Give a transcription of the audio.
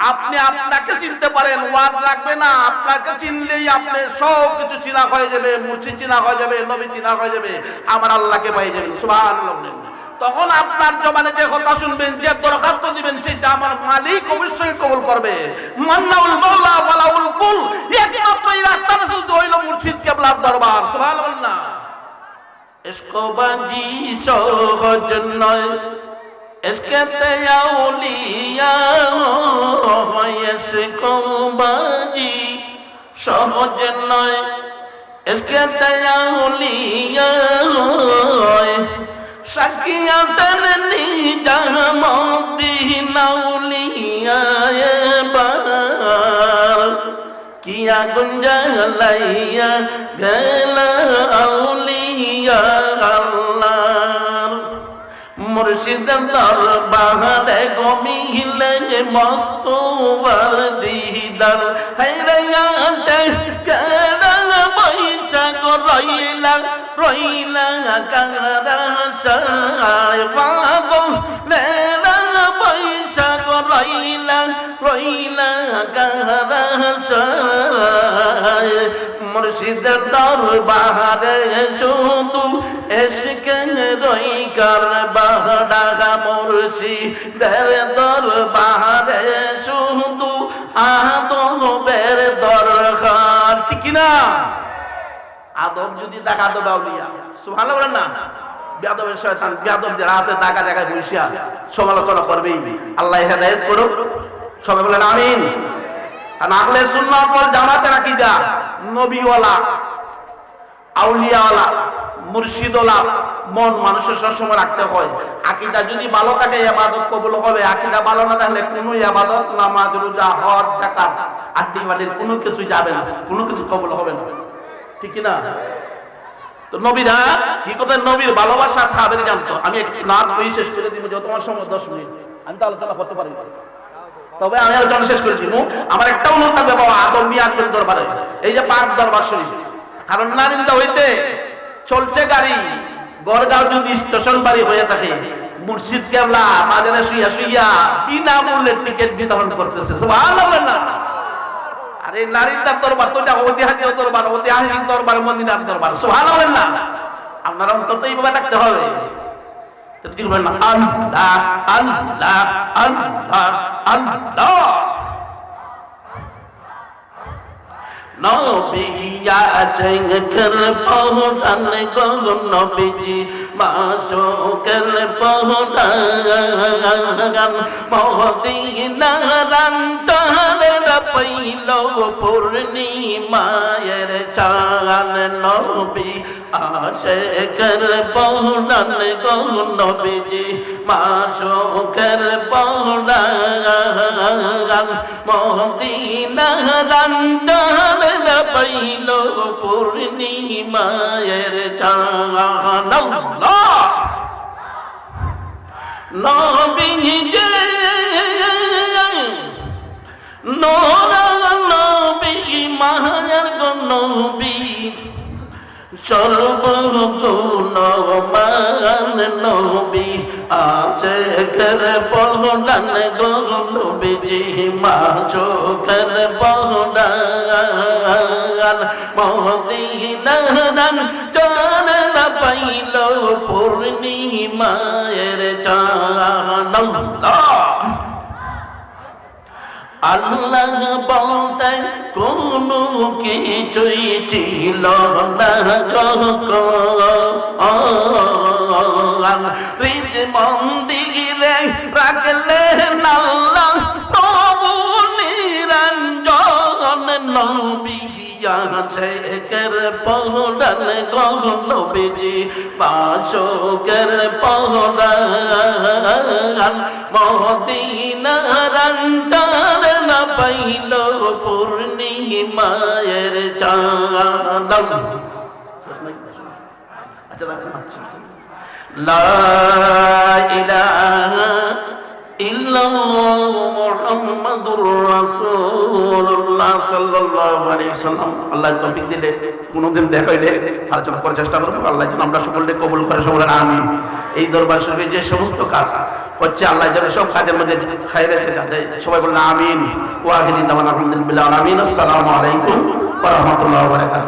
আপনি আপনাকে চিনতে পারেন, ওয়াজ লাগবে না। আপনাকে চিনলেই আপনি সব কিছু চিনা হয়ে যাবে, মুর্শিদ চিনা হয়ে যাবে, নবী চিনা হয়ে যাবে, আমার আল্লাহকে পাই যাবেন। সুবহানাল্লাহ। তখন আপনার জবানে যে কথা শুনবেন, যে দরখাস্ত দিবেন, সেটা আমার মালিক অবশ্যই কবুল করবে। মান্নাউল মাওলা ওয়ালাউল কুল, একমাত্র এই রাস্তাটা শুধু হইল মুর্শিদ কেবলার দরবার। সুবহানাল্লাহ। ইশকবাজি সহজ নয়, ইশকেতে আউলিয়া হয়। ইশকবাজি সহজ নয়, ইশকেতে আউলিয়া হয়। সাক্ষী আছেন নিজামুদ্দিন আউলিয়া এবার, কিয়া গুঞ্জালাইয়া গেল আউলিয়া আল্লাহর। মুর্শিদের দরবারে গমিলে মস্তফার দিদার, হায়রে আছে কেরা পয়সা গো রইলা রইলা কারা সায় পাগো লেলা পয়সা গো রইলা রইলা কারা সায়। মুর্শিদের দরবারে শুধু এসকে রই কারবাডা, মুর্শিদের দরবারে শুধু আদবের দরকার। ঠিক না? আদব যদি দেখা আদব আউলিয়া। সুবহানাল্লাহ বলেন না? বেয়াদবের শয়তান, বেয়াদব যারা আছে টাকা জায়গায় বসিয়া সমালোচনা করবেই। আল্লাহ হেদায়েত করুক। সবাই বলেন আমিন। আর আহলে সুন্নাত ওয়াল জামাতের আকীদা নবীওয়ালা, আউলিয়াওয়ালা, মুর্শিদওয়ালা মন মানুষের সবসময় রাখতে হয়। আকীদা যদি ভালো থাকে ইবাদত কবুল হবে। আকীদা ভালো না থাকলে কোনো ইবাদত, নামাজ, রোজা, হজ, যাকাত, আত্মীয়বাদীর কোনো কিছু যাবে না, কোনো কিছু কবুল হবে না। ঠিক কি না? তো নবীরা কি কথা, নবীর ভালোবাসা সাহাবীরা জানতো। আমি একটু নাম কই শেষ করে দিব, যে তোমার সময় 10 মিনিট, আমি তো আলোচনা করতে পারি না। তবে আমি আলোচনা শেষ করে দিব। আমার একটা অনুরোধ থাকবে বাবা, আদম মিয়া করে দরবারে, এই যে পাক দরবার শরীফ, কারণ নারিন্দা হইতে চলছে গাড়ি, গড়গাঁও যদি স্টেশন বাড়ি হয়ে থাকে, মুর্শিদ কেবলা বাজারে শুইয়া শুইয়া বিনামূল্যে টিকিট বিতরণ করতেছে। সুবহানাল্লাহ। আরে নারিন্দার দরবার তো এটা ঐতিহাসিক দরবার, ঐতিহাসিক দরবার, মদিনার দরবার। সুবহানাল্লাহ। আপনারা অন্তত এইভাবে রাখতে হবে। আল্লাহ আল্লাহ আল্লাহ আল্লাহ। নবিয়া জঙ্গর পৌঁছান গো নবীজি, মাশোকের পৌঁছান মদিনার অন্তরের পইল পূর্ণিমায়ের চাঁদ। নবী আশিকের পৌঁছান গো নবীজি, মাশোকের পৌঁছান মদিনার অন্তরের পাইল পূর্ণিমায়ের চাঁদ। নবী যে নবী মায়ার গো নবী, সর্বগুণমান নবী, আশিকের পৌঁছান গো নবীজি, মাশোকের পৌঁছান মদিনার চাঁদ পাইল পূর্ণিমায়ের চাঁদ। আল্লাহ বলতে কোনো কিছুই ছিল না যখন, হৃদ মন্দিরে রাখলেন আল্লাহ প্রভু নিরঞ্জন। নবী আশিকের পৌঁছান গো নবীজি, মাশোকের পৌঁছান মদিনার অন্তর পাইল পূর্ণিমায়ের চাঁদ। আচ্ছা, লা ইলাহা ইল্লাল্লাহু মুহাম্মাদুর রাসূলুল্লাহ সাল্লাল্লাহু আলাইহি ওয়াসাল্লাম। আল্লাহ তৌফিক দিলে কোনদিন দেখা হইলে আলোচনা করার চেষ্টা করব। আল্লাহ যেন আমরা সকলকে কবুল করে, সকলে আমিন। এই দরবার শরীফে যে সমস্ত কাজ হচ্ছে আল্লাহ যেন সব কাজের মধ্যে খায়রাত দেয়, সবাই বলেন আমিন। ওয়া আখিরু দাওয়ানা আলহামদুলিল্লাহি রাব্বিল আলামিন। আসসালামু আলাইকুম ওয়া রাহমাতুল্লাহি ওয়া বারাকাতুহু।